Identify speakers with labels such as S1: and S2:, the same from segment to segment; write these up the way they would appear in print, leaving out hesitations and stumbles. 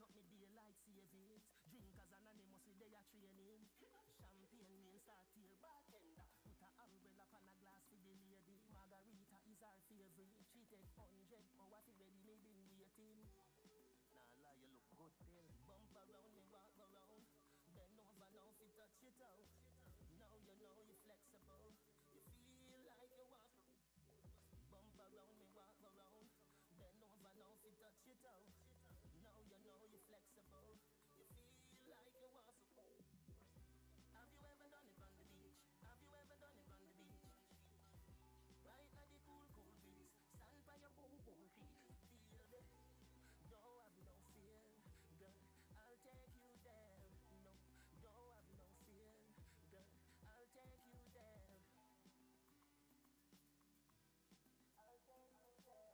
S1: up me daylight savings. Drinkers anonymous with their training. Champagne main start here bartender. Put a umbrella on a glass for the lady. Margarita is our favorite. She take 100 power for ready made in waiting. Nah lie, you look good till bump around me walk around. Bend over now fi touch it out. Now you know you flexible. You feel like you want to bump around me walk around. Bend over now fi touch it out. Now you know you flexible. You feel like you want to. Have you ever done it on the beach? Have you ever done it on the beach? Right now the cool breeze. Stand by your boom feet. Feel the don't have no fear, girl. I'll take you there. No, don't have no fear, girl. I'll take you there. I'll take you there. I'll take you there.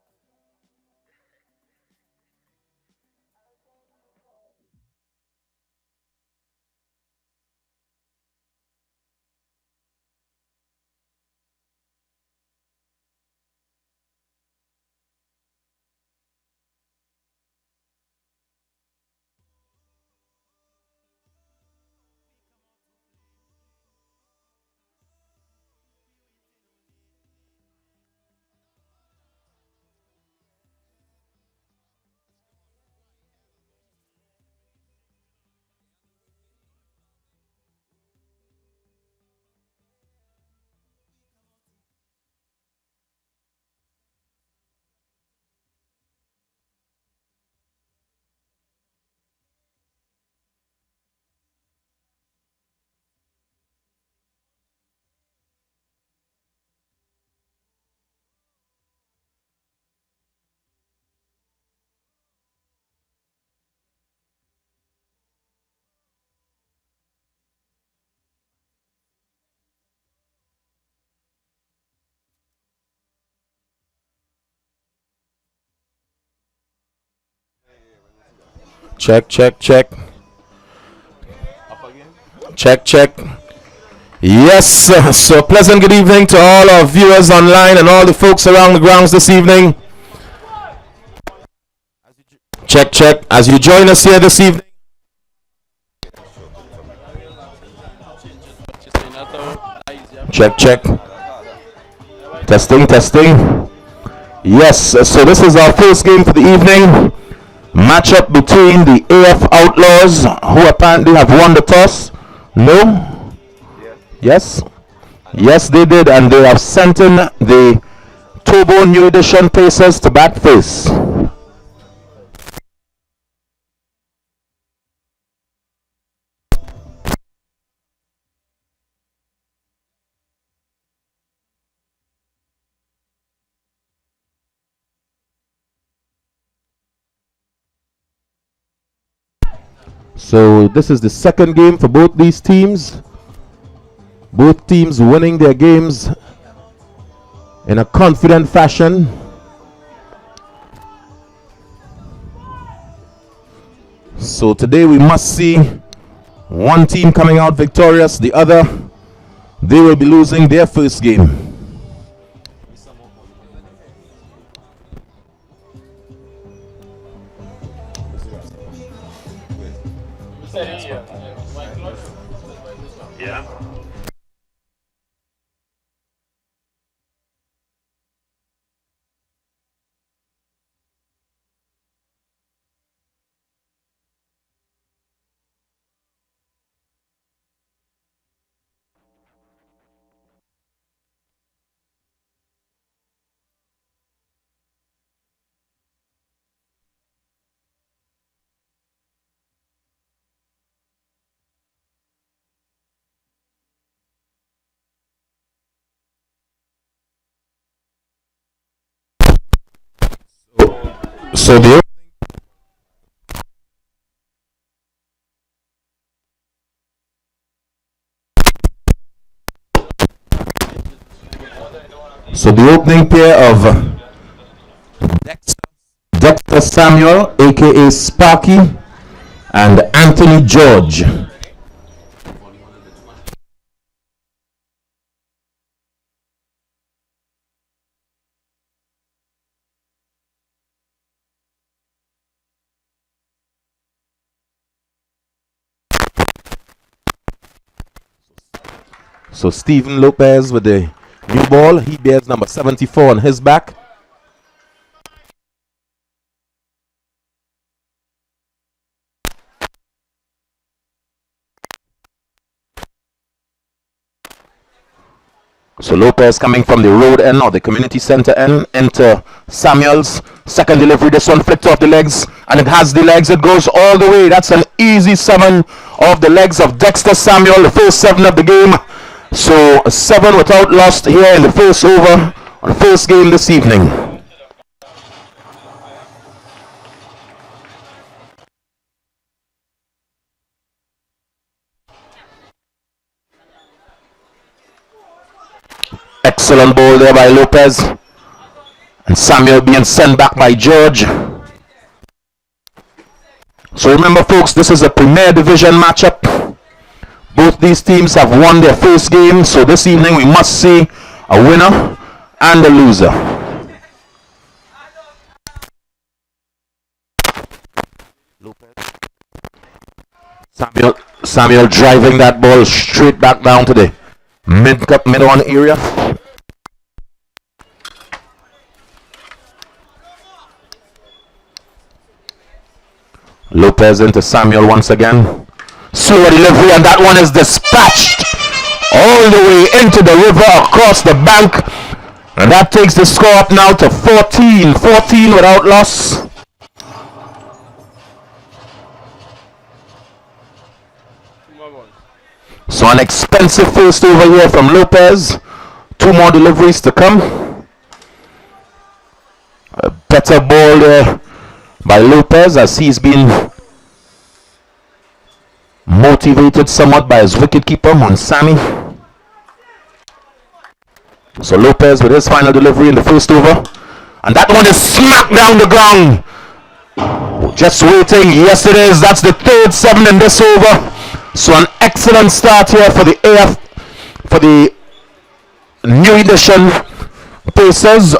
S2: Check, check, check. Check, check. Yes, so pleasant good evening to all our viewers online and all the folks around the grounds this evening. Check, check. As you join us here this evening. Check, check. Testing, testing. Yes, so this is our first game for the evening. Matchup between the AF Outlaws, who apparently have won the toss. No? Yes? Yes, they did, and they have sent in the Turbo New Edition Pacers to bat first. So this is the second game for both these teams. Both teams winning their games in a confident fashion. So today we must see one team coming out victorious, the other, they will be losing their first game.
S3: Yeah.
S2: So the opening pair of Dexter Samuel, aka Sparky, and Anthony George. So Steven Lopez with the new ball. He bears number 74 on his back. So Lopez coming from the road end or the community center end into Samuels. Second delivery, this one flipped off the legs, and it has the legs. It goes all the way. That's an easy 7 off the legs of Dexter Samuel, the first 7 of the game. So 7 without loss here in the first over on the first game this evening. Excellent ball there by Lopez. And Samuel being sent back by George. So remember folks, this is a Premier Division matchup. Both these teams have won their first game. So this evening we must see a winner and a loser. Samuel driving that ball straight back down to the mid-on area. Lopez into Samuel once again. Slow delivery, and that one is dispatched all the way into the river across the bank. And that takes the score up now to 14 without loss. So an expensive first over here from Lopez. 2 more deliveries to come. A better ball there by Lopez as he's been motivated somewhat by his wicketkeeper Monsami. So Lopez with his final delivery in the first over, and that one is smacked down the ground. Just waiting. Yes, it is. That's the third 7 in this over. So an excellent start here for the for the new edition Pacers.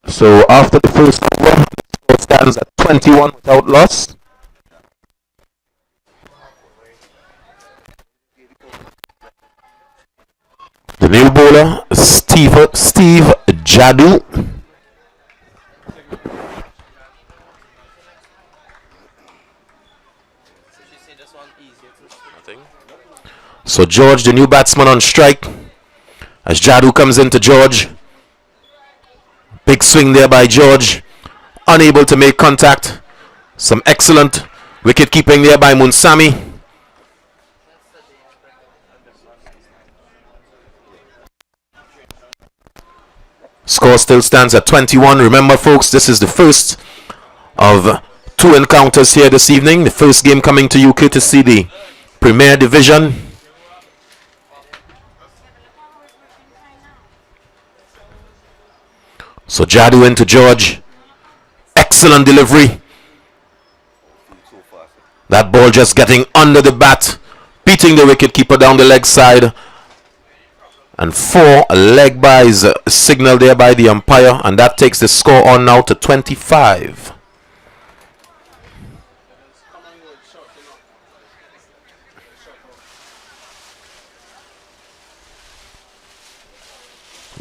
S2: So after the first over, the score stands at 21 without loss. The new bowler, Steve Jadu. So George, the new batsman, on strike. As Jadu comes into George. Big swing there by George. Unable to make contact. Some excellent wicket keeping there by Munsami. Score still stands at 21. Remember folks, this is the first of 2 encounters here this evening. The first game coming to you courtesy the Premier Division. So Jadu into George. Excellent delivery. That ball just getting under the bat, beating the wicketkeeper down the leg side. And 4 leg byes signaled there by the umpire, and that takes the score on now to 25.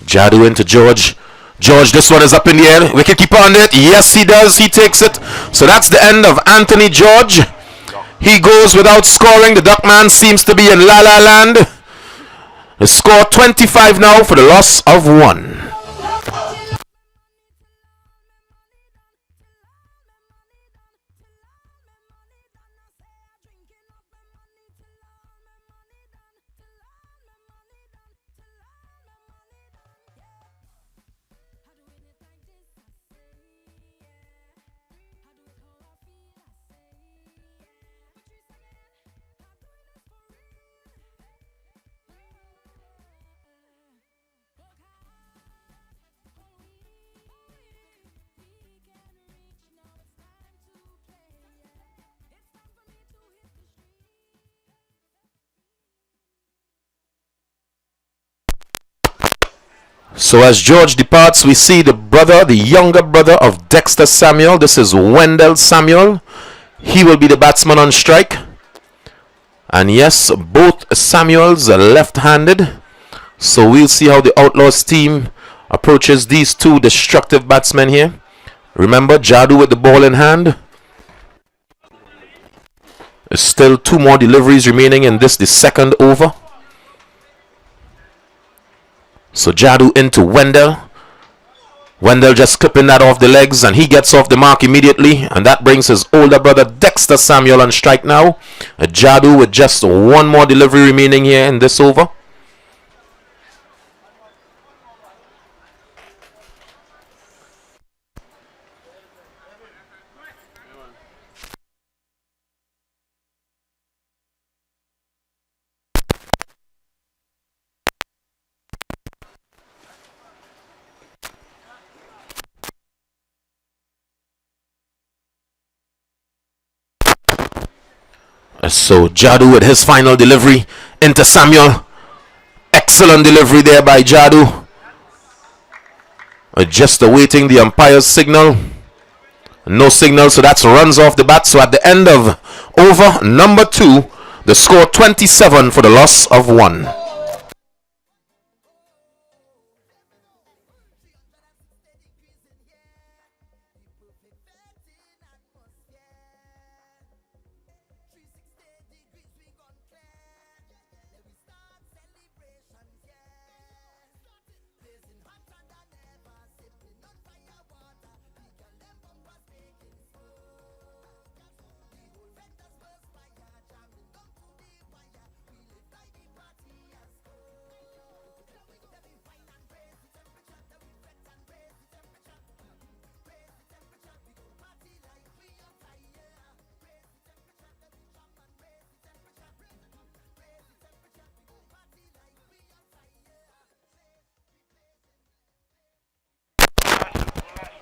S2: Jadu into George. George, this one is up in the air. Wicketkeeper on it. Yes, he does. He takes it. So that's the end of Anthony George. He goes without scoring. The Duckman seems to be in La La Land. The score 25 now for the loss of 1. So as George departs, we see the younger brother of Dexter Samuel. This is Wendell Samuel. He will be the batsman on strike. And yes, both Samuels are left-handed. So we'll see how the Outlaws team approaches these two destructive batsmen here. Remember, Jadu with the ball in hand. There's still 2 more deliveries remaining in this, the second over. So Jadu into Wendell. Wendell just clipping that off the legs, and he gets off the mark immediately, and that brings his older brother Dexter Samuel on strike now. Jadu with just 1 more delivery remaining here in this over. So Jadu with his final delivery into Samuel. Excellent delivery there by Jadu. Just awaiting the umpire's signal. No signal, so that's runs off the bat. So at the end of over number 2, the score 27 for the loss of 1.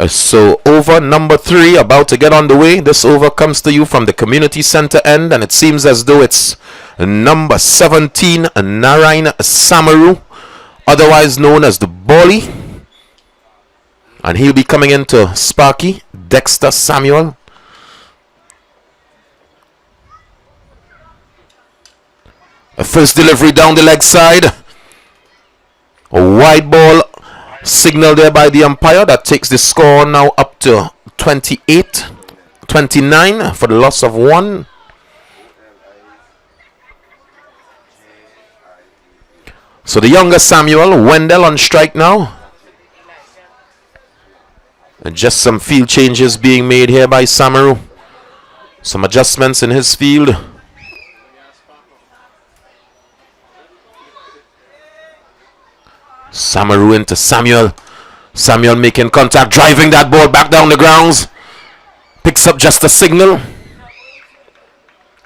S2: So over number 3 about to get on the way. This over comes to you from the community center end, and it seems as though it's number 17 Narayan Samaru, otherwise known as the Bolly, and he'll be coming into Sparky Dexter Samuel. A first delivery down the leg side, a wide ball signal there by the umpire. That takes the score now up to 28-29 for the loss of 1. So the younger Samuel, Wendell on strike now. And just some field changes being made here by Samaru. Some adjustments in his field. Samaru into Samuel. Samuel making contact, driving that ball back down the grounds. Picks up just a signal.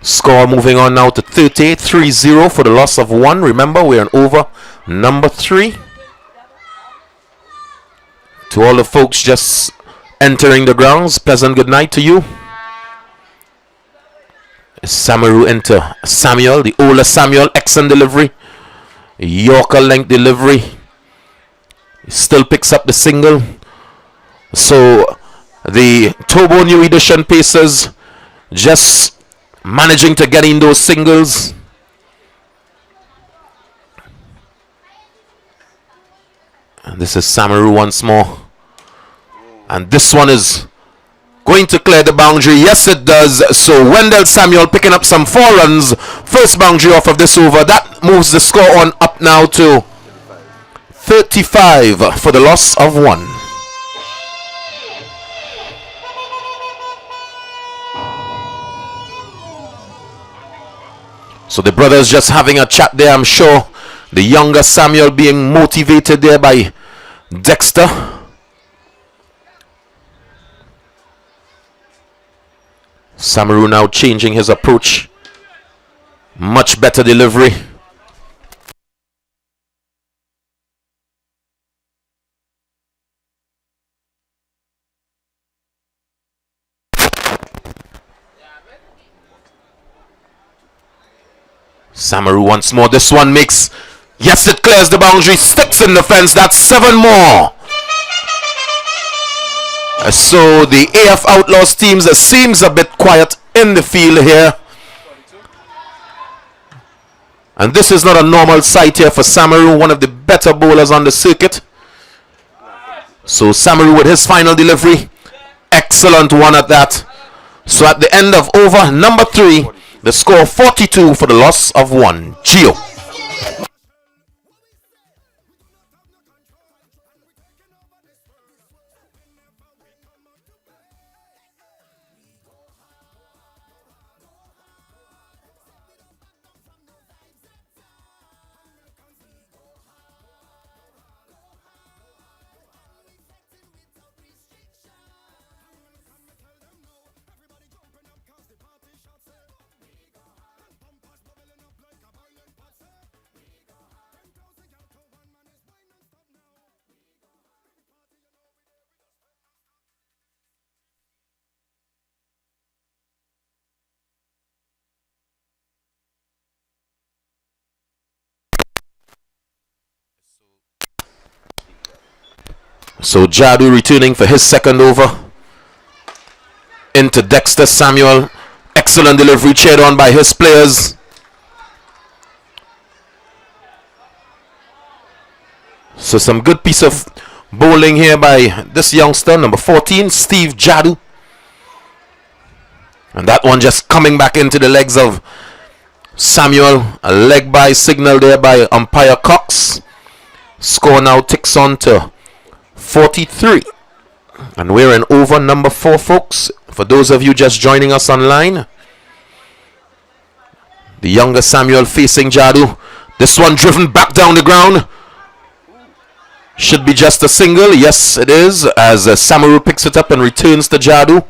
S2: Score moving on now to 38-30 for the loss of 1. Remember, we're in over number 3. To all the folks just entering the grounds, pleasant good night to you. Samaru into Samuel, the older Samuel, excellent delivery. Yorker length delivery. Still picks up the single. So the Turbo New Edition Pacers just managing to get in those singles. And this is Samaru once more. And this one is going to clear the boundary. Yes, it does. So Wendell Samuel picking up some 4 runs. First boundary off of this over. That moves the score on up now to 35 for the loss of 1. So the brothers just having a chat there, I'm sure. The younger Samuel being motivated there by Dexter. Samaru now changing his approach. Much better delivery. Samaru once more. This one makes Yes, it clears the boundary. Sticks in the fence. That's 7 more. So the AF Outlaws teams seems a bit quiet in the field here. And this is not a normal sight here for Samaru, one of the better bowlers on the circuit. So Samaru with his final delivery. Excellent one at that. So at the end of over number 3, the score 42 for the loss of 1. Gio. So Jadu returning for his second over. Into Dexter Samuel. Excellent delivery, cheered on by his players. So some good piece of bowling here by this youngster, number 14, Steve Jadu. And that one just coming back into the legs of Samuel. A leg by signal there by umpire Cox. Score now ticks on to 43. And we're in over number 4, folks. For those of you just joining us online, the younger Samuel facing Jadu. This one driven back down the ground. Should be just a single. Yes, it is. As Samaru picks it up and returns to Jadu.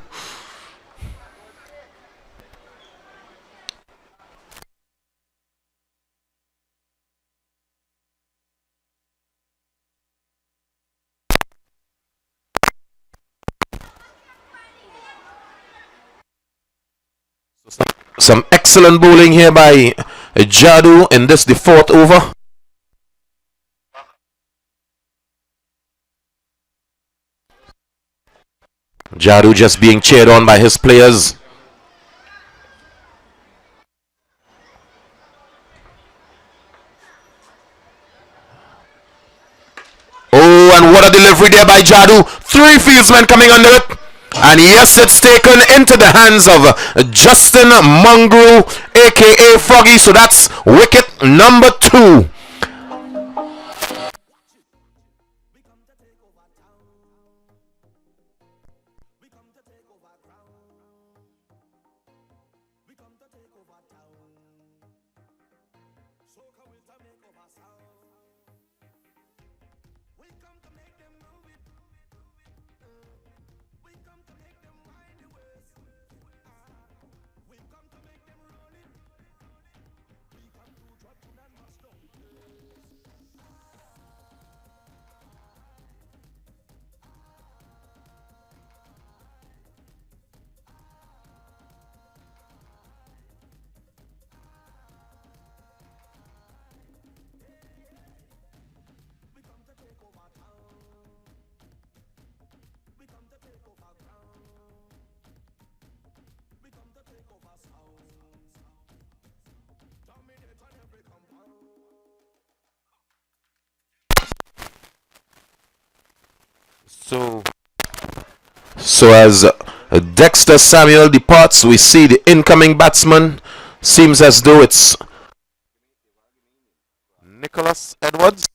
S2: Some excellent bowling here by Jadu in this, the 4th over. Jadu just being cheered on by his players. Oh, and what a delivery there by Jadu. 3 fieldsmen coming under it. And yes, it's taken into the hands of Justin Mungru, aka Froggy. So that's wicket number 2. So as Dexter Samuel departs, we see the incoming batsman. Seems as though it's Nicholas Edwards.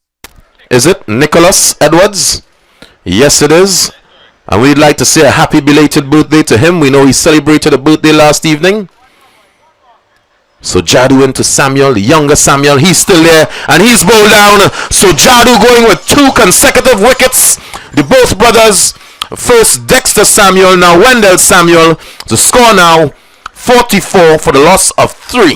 S2: Is it Nicholas Edwards? Yes, it is. And we'd like to say a happy belated birthday to him. We know he celebrated a birthday last evening. So Jadu into Samuel, the younger Samuel. He's still there and he's bowled down. So Jadu going with 2 consecutive wickets. The both brothers. First Dexter Samuel, now Wendell Samuel. The score now 44 for the loss of 3.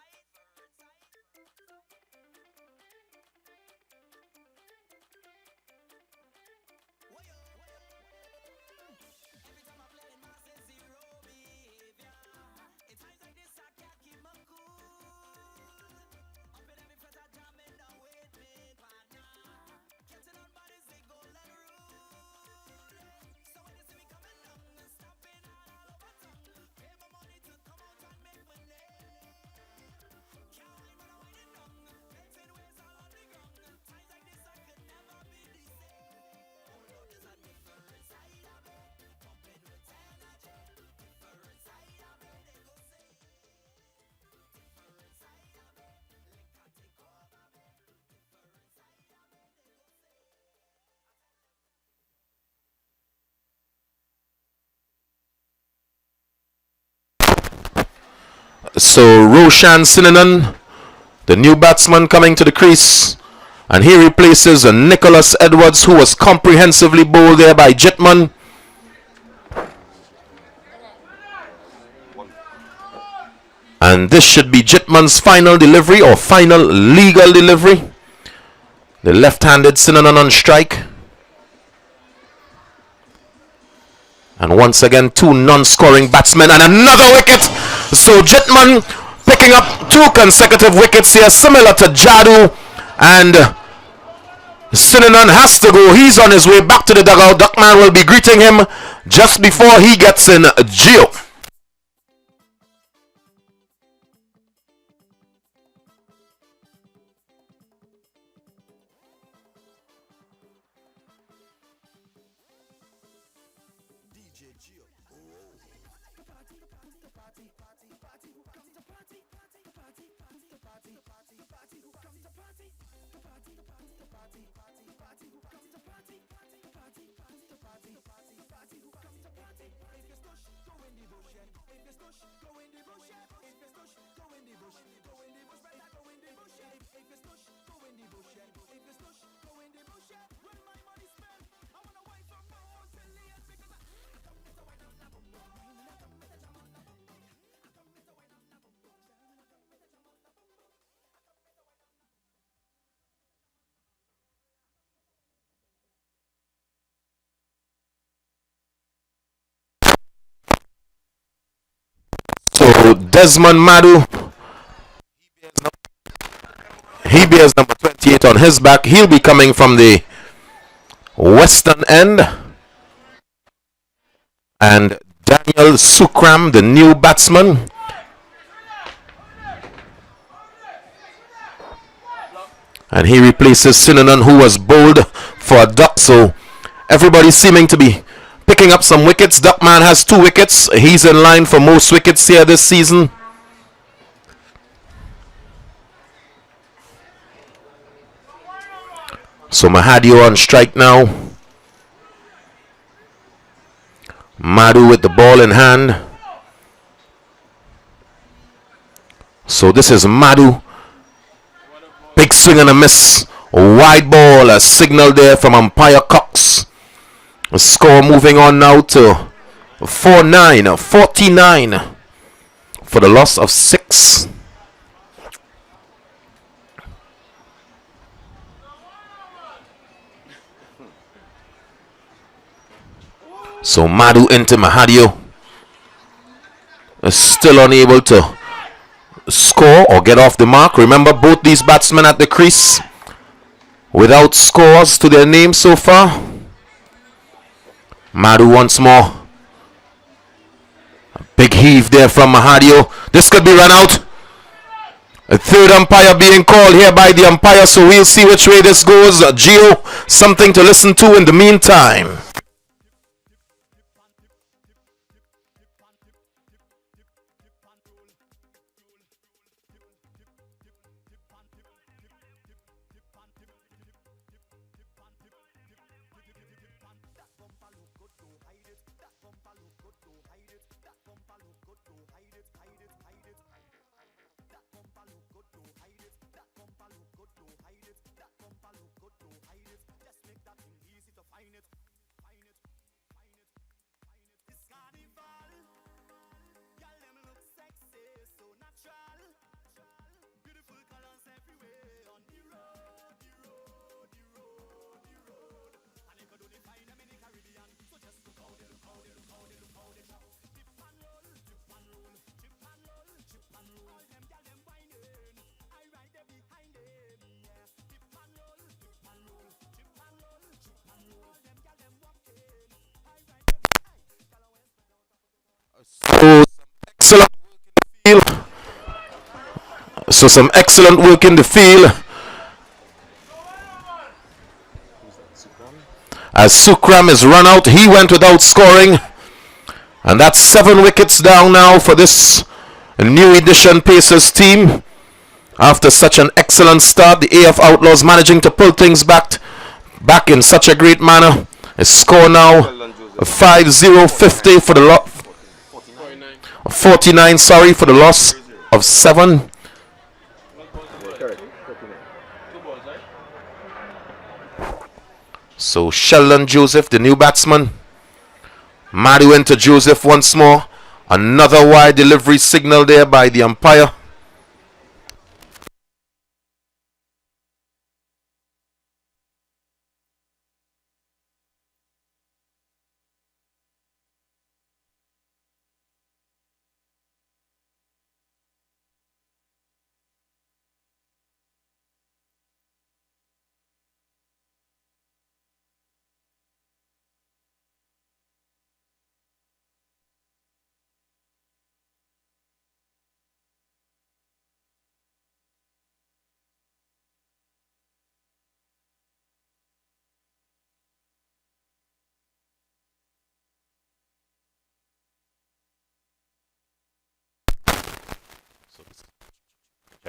S2: So Roshan Sinanan, the new batsman coming to the crease. And he replaces Nicholas Edwards, who was comprehensively bowled there by Jitman. And this should be Jitman's final delivery or final legal delivery. The left-handed Sinanan on strike. And once again, two non-scoring batsmen and another wicket. So Jitman picking up two consecutive wickets here, similar to Jadu. And Sinanan has to go. He's on his way back to the dugout. Duckman will be greeting him just before he gets in Geo. So Desmond Madu, he bears number 28 on his back. He'll be coming from the western end. And Daniel Sukram, the new batsman. And he replaces Sinanan, who was bowled for a duck. So everybody seeming to be picking up some wickets. Duckman has 2 wickets. He's in line for most wickets here this season. So Mahadio on strike now. Madu with the ball in hand. So this is Madu. Big swing and a miss. A wide ball. A signal there from umpire Cox. The score moving on now to 4-9, 49 for the loss of 6. So Madu into Mahadio. Still unable to score or get off the mark. Remember, both these batsmen at the crease without scores to their name so far. Madu once more. A big heave there from Mahadio. This could be run out. A third umpire being called here by the umpire, so we'll see which way this goes. Gio, something to listen to in the meantime. So some excellent work in the field. As Sukram is run out, he went without scoring. And that's 7 wickets down now for this new edition Pacers team. After such an excellent start, the AF Outlaws managing to pull things back in such a great manner. A score now 5-0, 50 for the loss. 49, sorry, for the loss. of 7. So Sheldon Joseph, the new batsman. Madu into Joseph once more. Another wide delivery signal there by the umpire.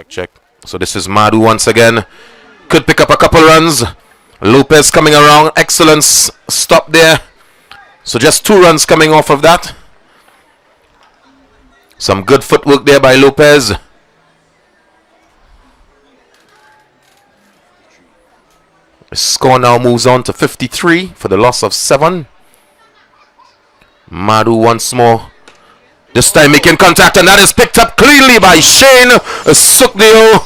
S2: Check. So this is Madu once again. Could pick up a couple runs. Lopez coming around. Excellent stop there. So just 2 runs coming off of that. Some good footwork there by Lopez. The score now moves on to 53 for the loss of 7. Madu once more. This time making contact, and that is picked up cleanly by Shane Sukdeo.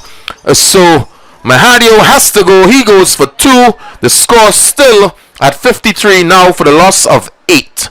S2: So Mahadio has to go. He goes for 2. The score still at 53 now for the loss of 8.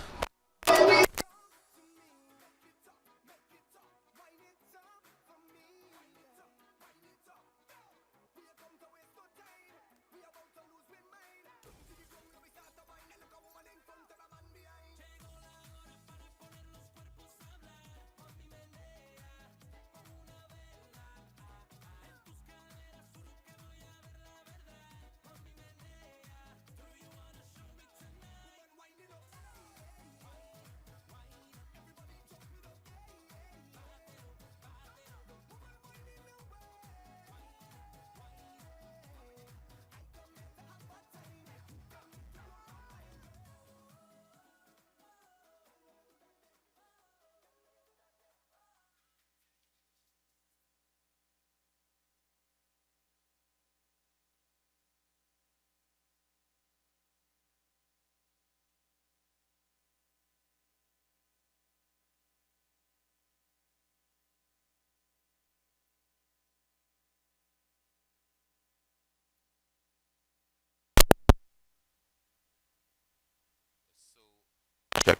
S2: Check.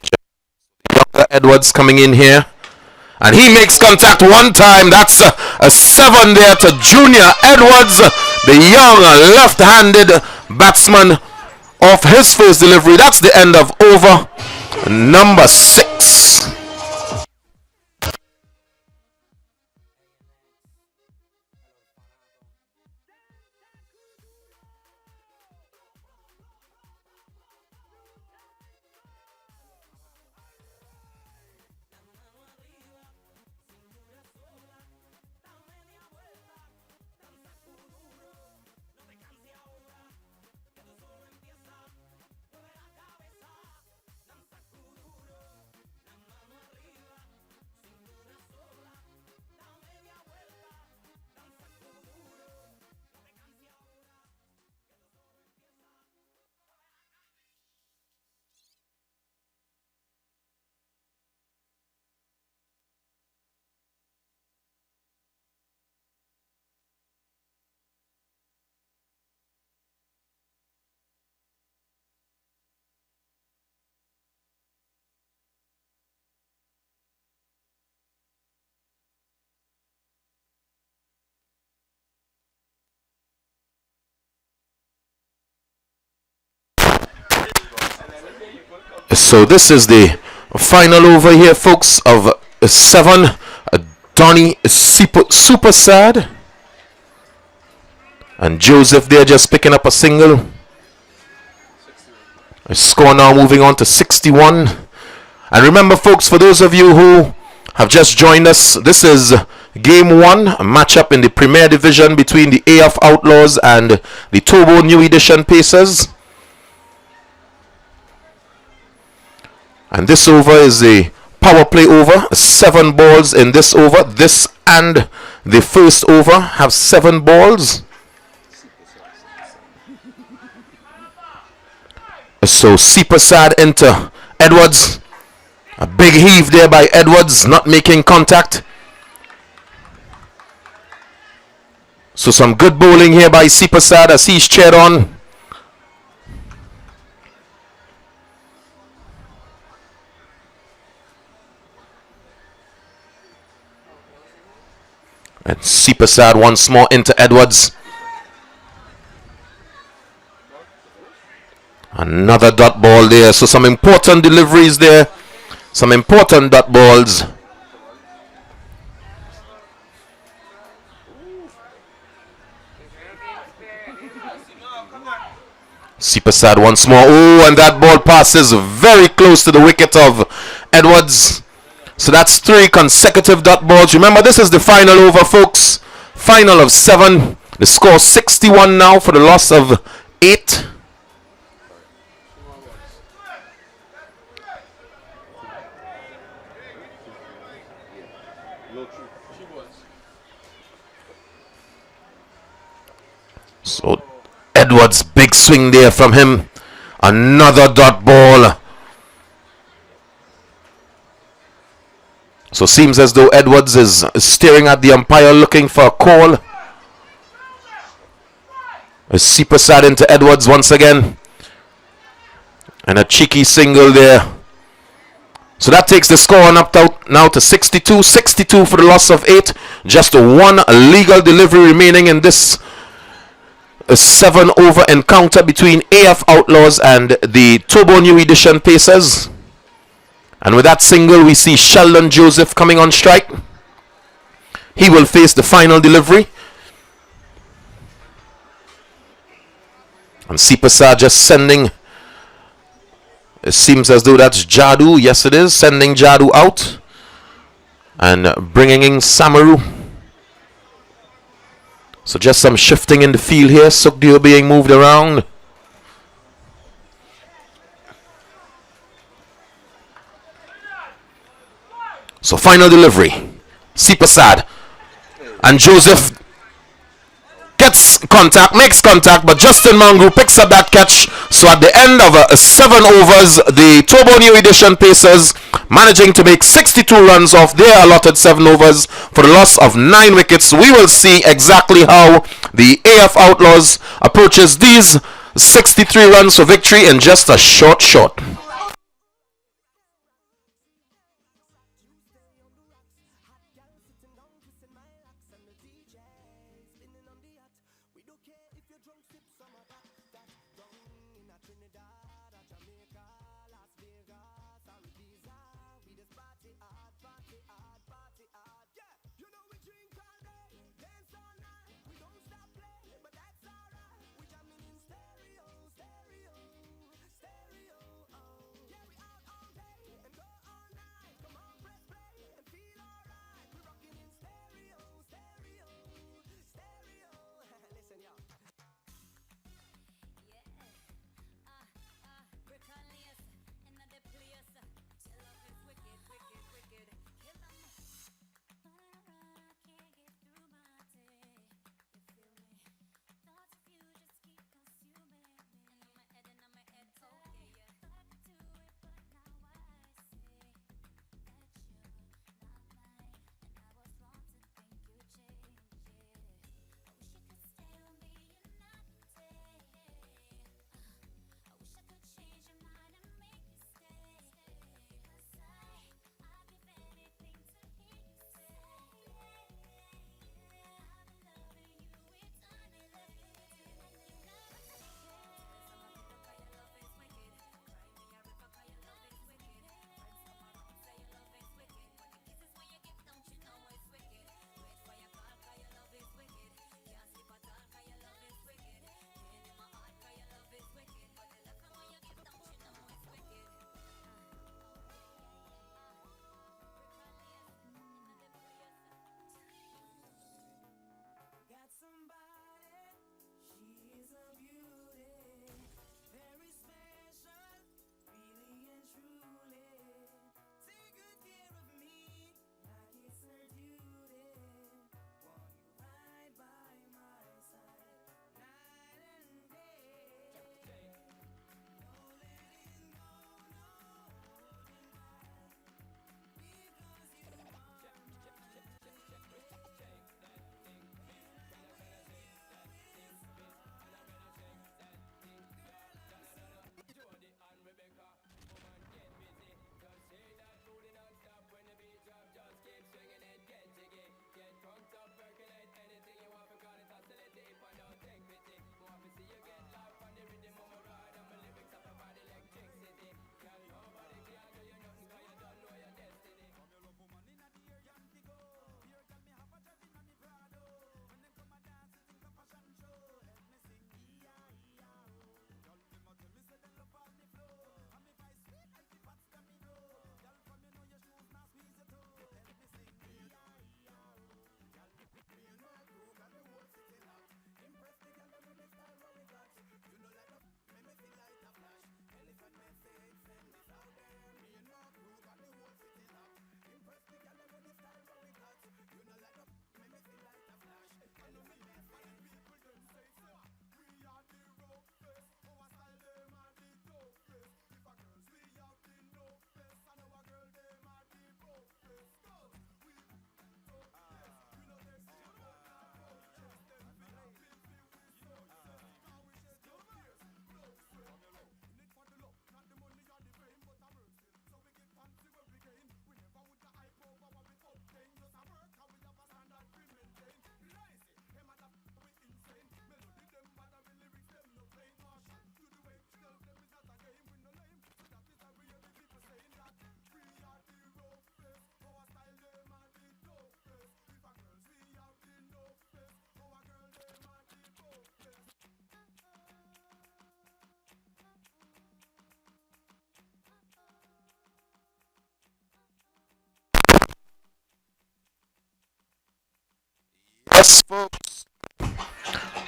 S2: Younger Edwards coming in here. And he makes contact one time. That's a 7 there to Junior Edwards, the young left-handed batsman, off his first delivery. That's the end of over number 6. So this is the final over here, folks, of 7. Donny is super sad. And Joseph there just picking up a single. The score now moving on to 61. And remember, folks, for those of you who have just joined us, this is Game 1, a matchup in the Premier Division between the AF Outlaws and the Turbo New Edition Pacers. And this over is a power play over. 7 balls in this over. This and the first over have 7 balls. So Prasad into Edwards. A big heave there by Edwards, not making contact. So some good bowling here by Prasad as he's chaired on. And Prasad once more into Edwards. Another dot ball there. So some important deliveries there. Some important dot balls. Prasad once more. Oh, and that ball passes very close to the wicket of Edwards. So that's 3 consecutive dot balls. Remember, this is the final over, folks. Final of 7. The score 61 now for the loss of 8. So Edwards, big swing there from him. Another dot ball. So seems as though Edwards is staring at the umpire looking for a call. Prasad into Edwards once again. And a cheeky single there. So that takes the score on up now to 62. 62 for the loss of 8. Just 1 legal delivery remaining in this 7 over encounter between AF Outlaws and the Turbo New Edition Pacers. And with that single, we see Sheldon Joseph coming on strike. He will face the final delivery. And Prasad just sending. It seems as though that's Jadu. Yes, it is. Sending Jadu out. And bringing in Samaru. So just some shifting in the field here. Sukhdeo being moved around. So final delivery. Prasad. And Joseph gets contact, makes contact, but Justin Mangu picks up that catch. So at the end of 7 overs, the Turbo New Edition Pacers managing to make 62 runs off their allotted 7 overs for the loss of 9 wickets. We will see exactly how the AF Outlaws approaches these 63 runs for victory in just a short.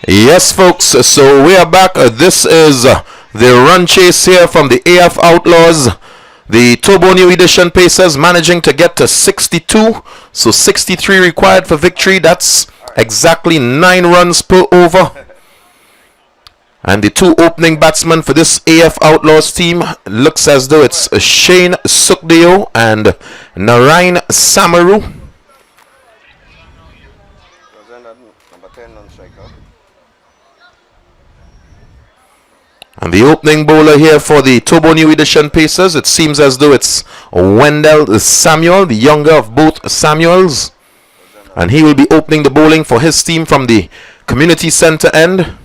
S2: Yes, folks, so we are back. This is the run chase here from the AF Outlaws. The Turbo New Edition Pacers managing to get to 62. So 63 required for victory. That's exactly 9 runs per over. And the 2 opening batsmen for this AF Outlaws team looks as though it's Shane Sukdeo and Narain Samaru.
S3: Number 10 non-striker.
S2: And the opening bowler here for the Turbo New Edition Pacers, it seems as though it's Wendell Samuel, the younger of both Samuels. And he will be opening the bowling for his team from the community center end.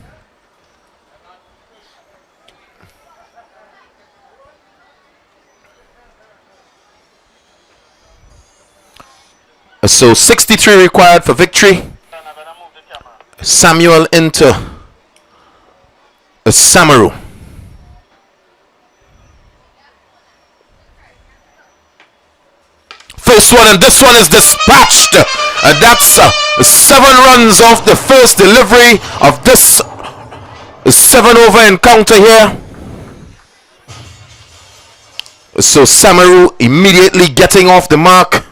S2: So 63 required for victory. Samuel into Samaru. First one, and this one is dispatched. That's 7 runs off the first delivery of this 7-over encounter here. So Samaru immediately getting off the mark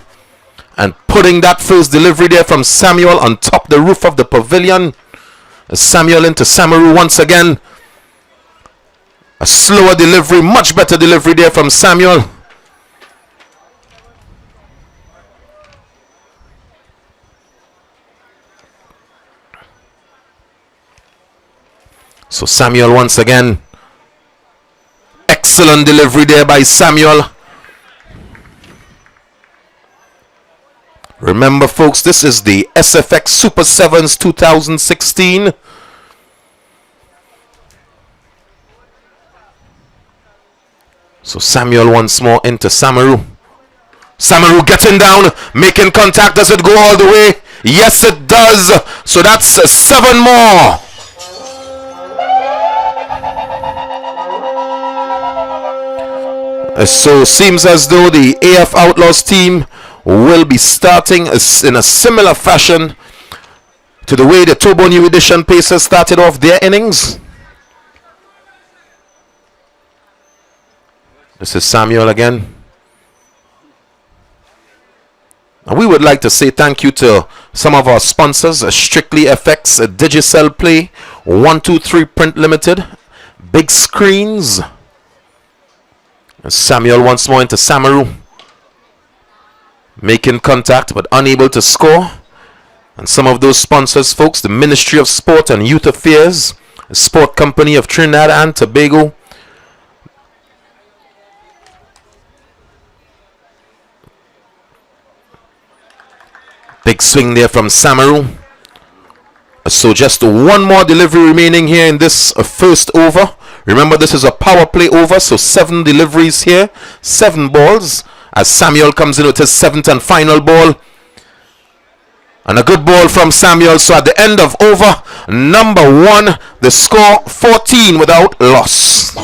S2: and putting that first delivery there from Samuel on top the roof of the pavilion. Samuel into Samaru once again. A slower delivery, much better delivery there from Samuel. So Samuel once again. Excellent delivery there by Samuel. Remember, folks, this is the SFX Super 7s 2016. So Samuel once more into Samaru. Samaru getting down, making contact. Does it go all the way? Yes, it does. So that's 7 more. So seems as though the AF Outlaws team will be starting in a similar fashion to the way the Turbo New Edition Pacers started off their innings. This is Samuel again. And we would like to say thank you to some of our sponsors, Strictly FX, Digicel Play, 123 Print Limited, Big Screens. Samuel once more into Samaru. Making contact but unable to score. And some of those sponsors, folks, the Ministry of Sport and Youth Affairs, the Sport Company of Trinidad and Tobago, big swing there from Samaru. So just 1 more delivery remaining here in this first over. Remember, this is a power play over, so 7 deliveries here, 7 balls, as Samuel comes in with his 7th and final ball. And a good ball from Samuel. So at the end of over number 1, the score 14 without loss.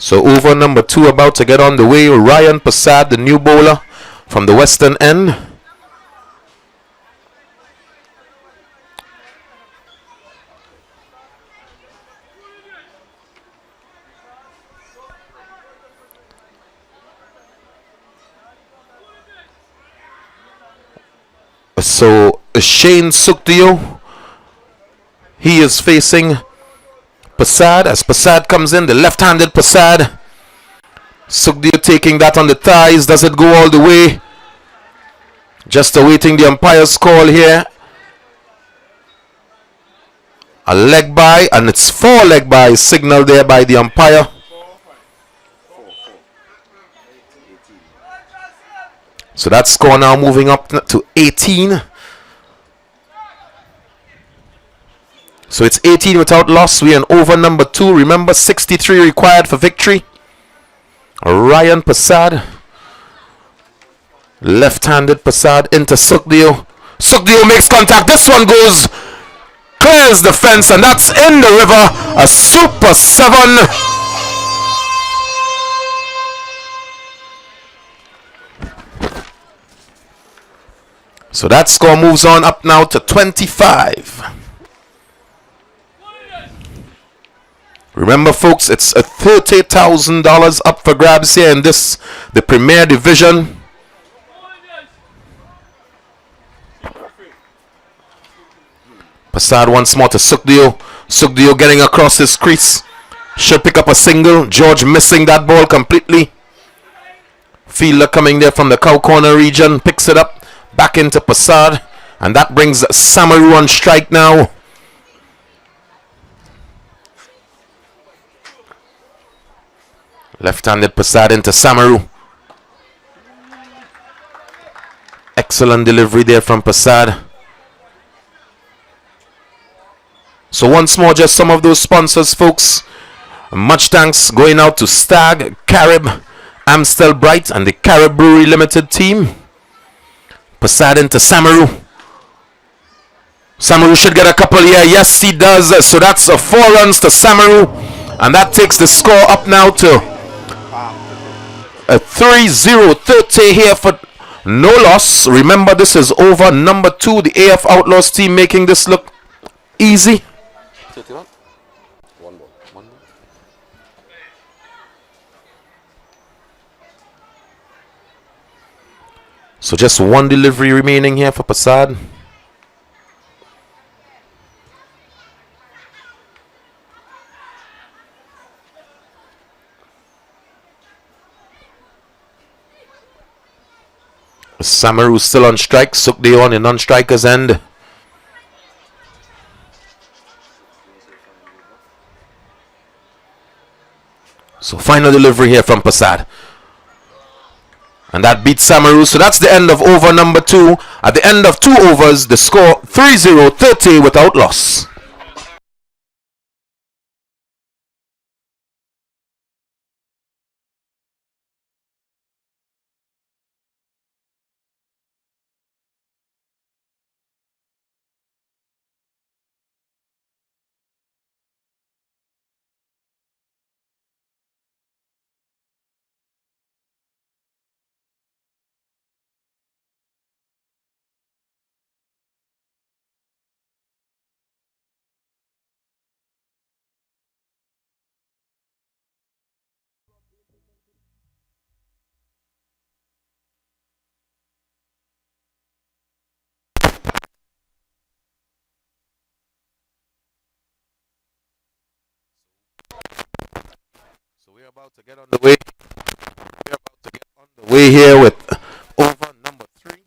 S2: So over number 2 about to get on the way. Ryan Passad, the new bowler from the western end. So Shane Sukdeo, he is facing Passad. As Passad comes in, the left-handed Passad. Sukdeo taking that on the thighs. Does it go all the way? Just awaiting the umpire's call here. A leg by, and it's 4 leg by signal there by the umpire. So that score now moving up to 18. So it's 18 without loss. We're in over number 2. Remember, 63 required for victory. Ryan Passad. Left-handed Passad into Sukdeo. Sukdeo makes contact. This one goes, clears the fence, and that's in the river. A super 7. So that score moves on up now to 25. Remember, folks, it's a $30,000 up for grabs here in the Premier Division. Passad once more to Sukdeo. Sukdeo getting across his crease. Should pick up a single. George missing that ball completely. Fielder coming there from the cow corner region. Picks it up. Back into Passad. And that brings Samaru on strike now. Left-handed Passad into Samaru. Excellent delivery there from Passad. So once more, just some of those sponsors, folks. Much thanks going out to Stag, Carib, Amstel Bright, and the Carib Brewery Limited team. Passad into Samaru. Samaru should get a couple here. Yes, he does. So that's 4 runs to Samaru. And that takes the score up now to a 3-0-30 here for no loss. Remember, this is over number 2. The AF Outlaws team making this look easy.
S3: 31? One ball.
S2: So just one delivery remaining here for Passad. Samaru still on strike. Sukdeo on the non-striker's end. So final delivery here from Passad. And that beats Samaru. So that's the end of over number 2. At the end of 2 overs, the score 3-0-30 without loss. We're about to get on the way. We're about to get on the way here with over number 3.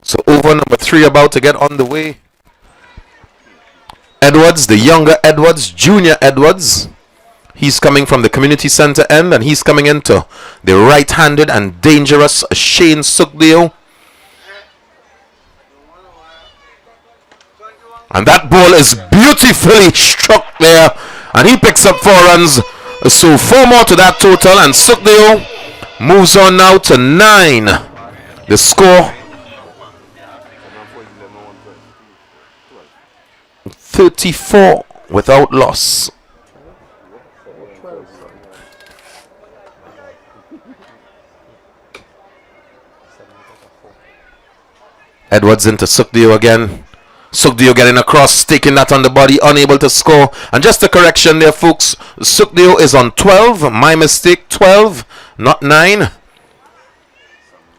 S2: So over number 3 about to get on the way. Edwards, the younger Edwards, Junior Edwards. He's coming from the community center end, and he's coming into the right-handed and dangerous Shane Sukdeo. And that ball is beautifully struck there. And he picks up 4 runs. So 4 more to that total. And Sukdeo moves on now to 9. The score 34 without loss. Edwards into Sukdeo again. Sukdeo getting across, taking that on the body, unable to score. And just a correction there, folks. Sukdeo is on 12. My mistake, 12, not 9.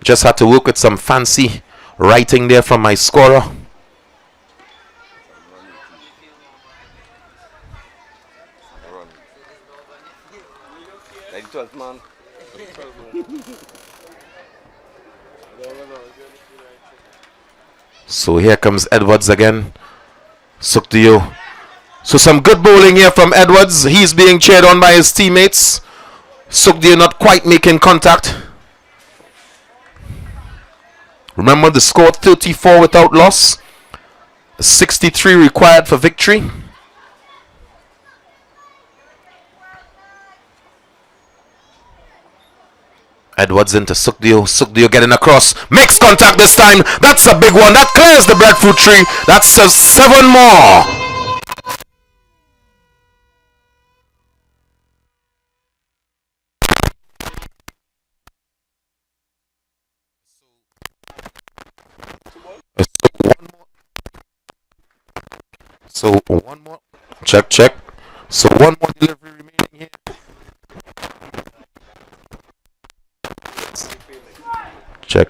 S2: Just had to work with some fancy writing there from my scorer. So here comes Edwards again. Sukdeo. So some good bowling here from Edwards. He's being cheered on by his teammates. Sugdio not quite making contact. Remember the score 34 without loss. 63 required for victory. Edwards into Sugdio. Sugdio getting across. Makes contact this time. That's a big one. That clears the breadfruit tree. That's 7 more. So one more. Check, check. So one more delivery remaining here. Check.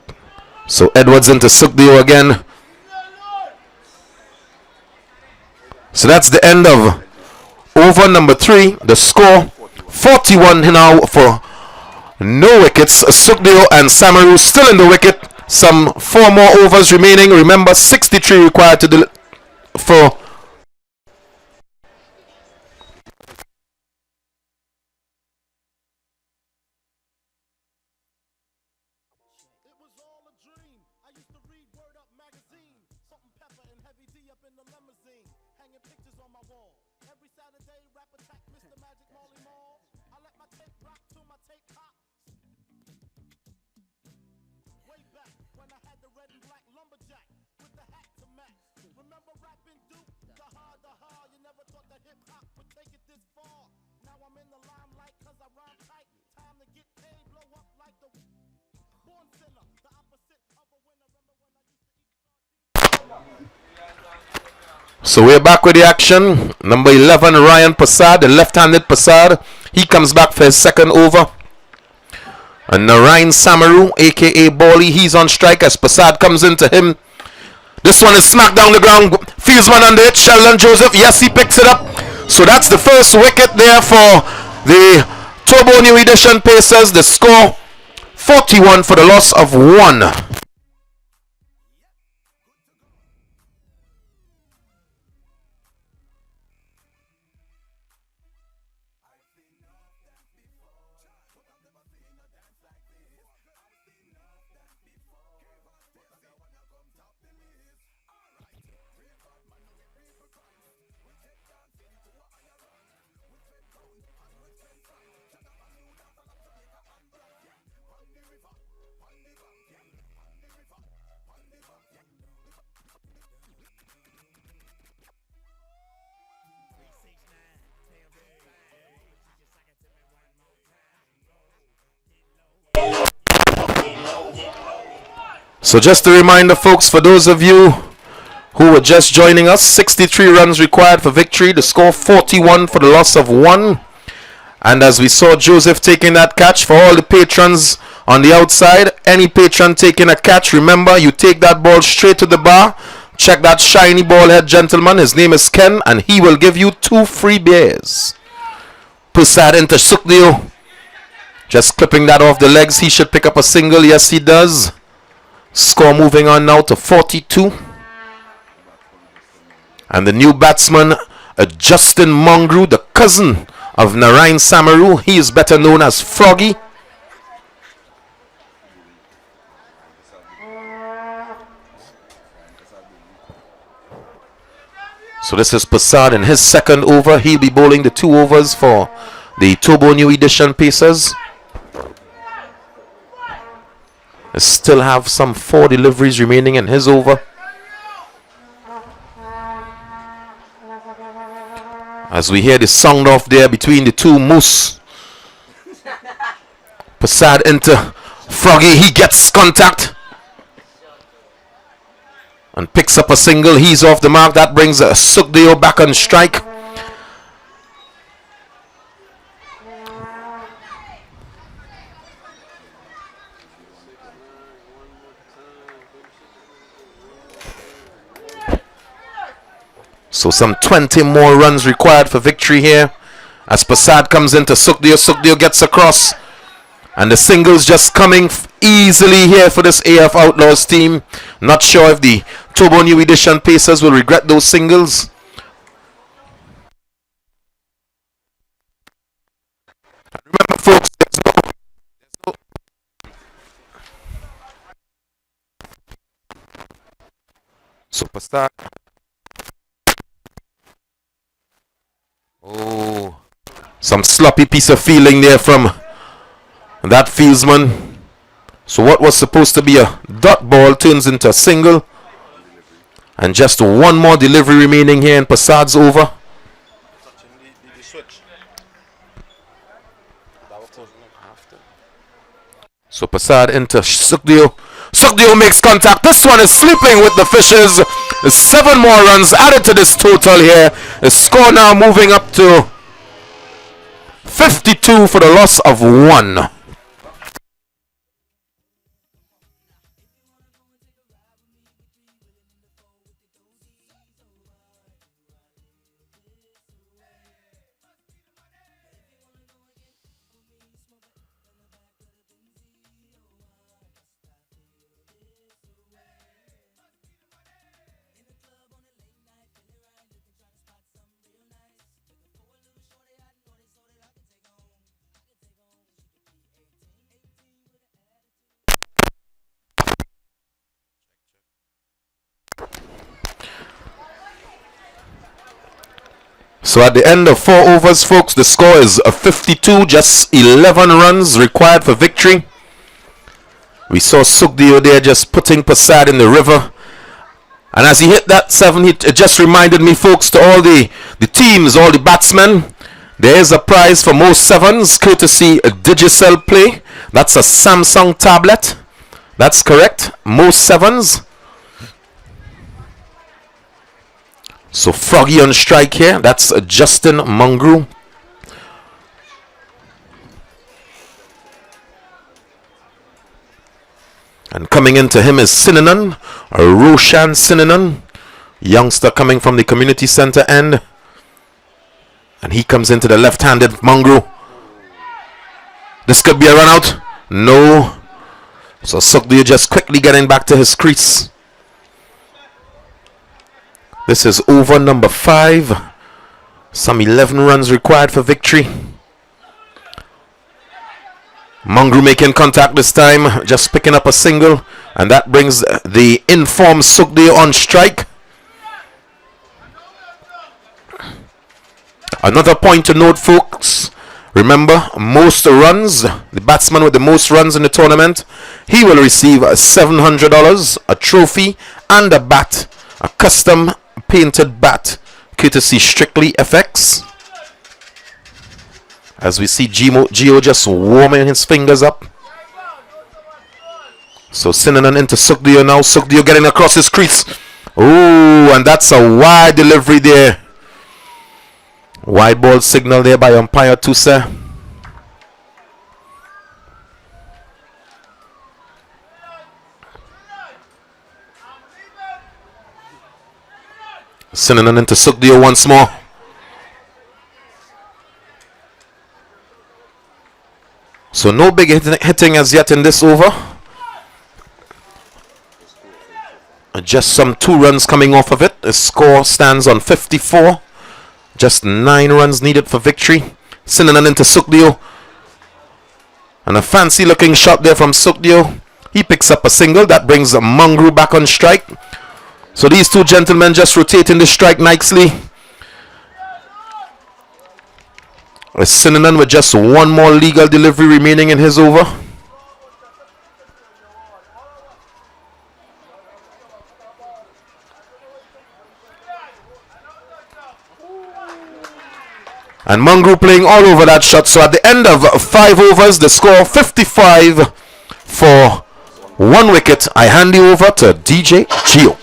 S2: So Edwards into Sugdio again. So that's the end of over number 3. The score 41 now for no wickets. Sugdio and Samaru still in the wicket. Some 4 more overs remaining. Remember 63 required to for So we're back with the action. Number 11, Ryan Prasad, the left-handed Prasad. He comes back for his second over. And Narayan Samaru, aka Bally, he's on strike as Prasad comes into him. This one is smacked down the ground. Fields one under it. Sheldon Joseph, yes, he picks it up. So that's the first wicket there for the Turbo New Edition Pacers. The score 41 for the loss of 1. So just a reminder, folks, for those of you who were just joining us, 63 runs required for victory. The score 41 for the loss of 1. And as we saw Joseph taking that catch, for all the patrons on the outside, any patron taking a catch, remember you take that ball straight to the bar. Check that shiny ball head gentleman. His name is Ken, and he will give you 2 free beers. Prasad into Sugdio. Just clipping that off the legs. He should pick up a single. Yes, he does. Score moving on now to 42. And the new batsman, Justin Mongru, the cousin of Narayan Samaru. He is better known as Froggy. So this is Prasad in his second over. He'll be bowling the 2 overs for the Turbo New Edition Pacers. Still have some 4 deliveries remaining in his over. As we hear the sound off there between the 2 moose. Prasad into Froggy. He gets contact and picks up a single. He's off the mark. That brings Sugdio back on strike. So some 20 more runs required for victory here. As Prasad comes into Sugdio. Sugdio gets across. And the singles just coming easily here for this AF Outlaws team. Not sure if the Turbo New Edition Pacers will regret those singles. Remember, folks, start. Oh, some sloppy piece of fielding there from that fieldsman. So what was supposed to be a dot ball turns into a single. And just one more delivery remaining here in Passad's over. So Passad into Sukdio. Sukdio makes contact. This one is sleeping with the Fishes. 7 more runs added to this total here. The score now moving up to 52 for the loss of 1. So at the end of 4 overs, folks, the score is a 52, just 11 runs required for victory. We saw Sukdio there just putting Passad in the river. And as he hit that 7, it just reminded me, folks, to all the teams, all the batsmen, there is a prize for most 7s, courtesy a Digicel Play. That's a Samsung tablet. That's correct, most 7s. So Froggy on strike here. That's Justin Mungru. And coming into him is Sinanan, Roshan Sinanan, youngster coming from the community center end. And he comes into the left-handed Mungru. This could be a run out. No. So Sukdio just quickly getting back to his crease. This is over number 5. Some 11 runs required for victory. Mungru making contact this time, just picking up a single, and that brings the informed Sukdio on strike. Another point to note, folks. Remember, most runs, the batsman with the most runs in the tournament, he will receive $700, a trophy, and a bat, a custom painted bat, courtesy Strictly FX. As we see Gio just warming his fingers up. So Sinanan into Sukdio now. Sukdio getting across his crease. Oh, and that's a wide delivery there. Wide ball signal there by umpire Tuse. Sinanan into Sukdio once more. So no big hitting as yet in this over. Just some 2 runs coming off of it. The score stands on 54. Just 9 runs needed for victory. Sinanan into Sukdio. And a fancy looking shot there from Sukdio. He picks up a single. That brings Mungru back on strike. So these 2 gentlemen just rotating the strike nicely. Sinanan with just 1 more legal delivery remaining in his over. And Mungru playing all over that shot. So at the end of 5 overs, the score 55 for 1 wicket. I hand you over to DJ Gio.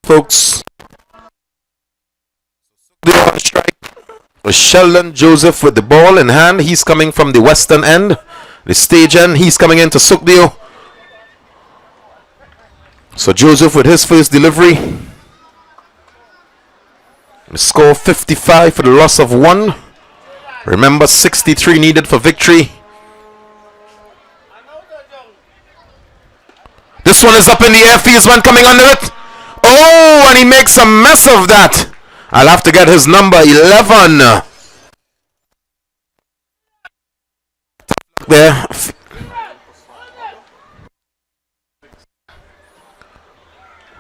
S2: folks. They're on strike. Sheldon Joseph with the ball in hand. He's coming from the western end, the stage end. He's coming into Sukdeo. So Joseph with his first delivery. The score 55 for the loss of 1. Remember, 63 needed for victory. This one is up in the air. Fieldsman coming under it. Oh, and he makes a mess of that. I'll have to get his number 11. There.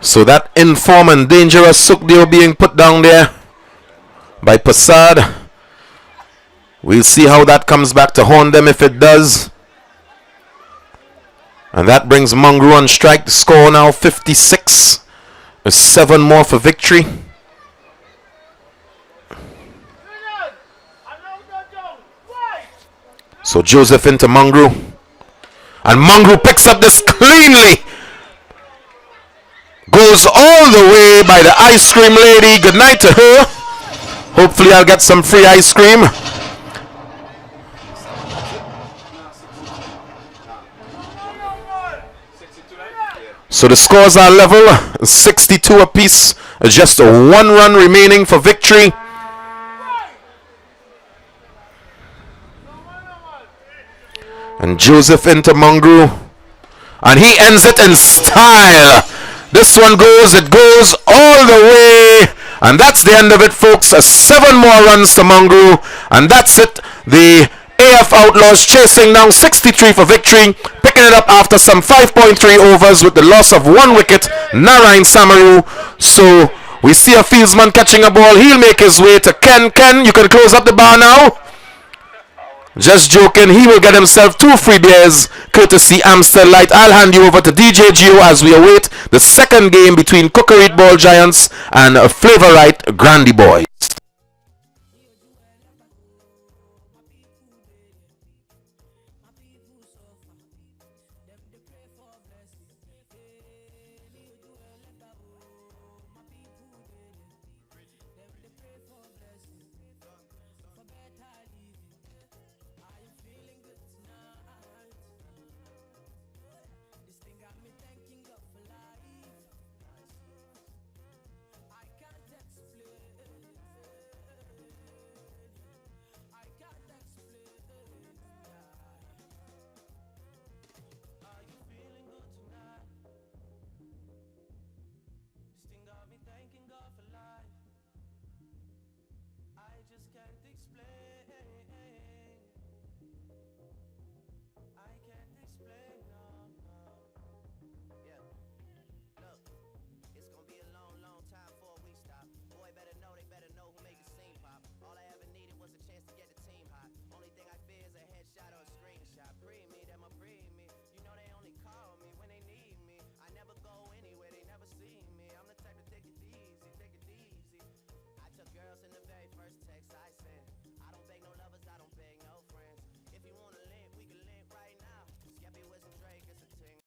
S2: So that inform and dangerous Sukdeo being put down there by PACERS. We'll see how that comes back to haunt them if it does. And that brings Mungru on strike. The score now 56. There's 7 more for victory. So Joseph into Mungru. And Mungru picks up this cleanly. Goes all the way by the ice cream lady. Good night to her. Hopefully I'll get some free ice cream. So the scores are level. 62 apiece. Just 1 run remaining for victory. And Joseph into Mungru. And he ends it in style. This one goes, it goes all the way. And that's the end of it, folks. 7 more runs to Mungru. And that's it. The AF Outlaws chasing down 63 for victory. Picking it up after some 5.3 overs with the loss of 1 wicket. Narayan Samaru. So we see a fieldsman catching a ball. He'll make his way to Ken. Ken, you can close up the bar now. Just joking, he will get himself 2 free beers courtesy Amstel Light. I'll hand you over to DJ Gio as we await the second game between Cookery Ball Giants and Flavorite Grandy Boys.
S4: I just can't explain.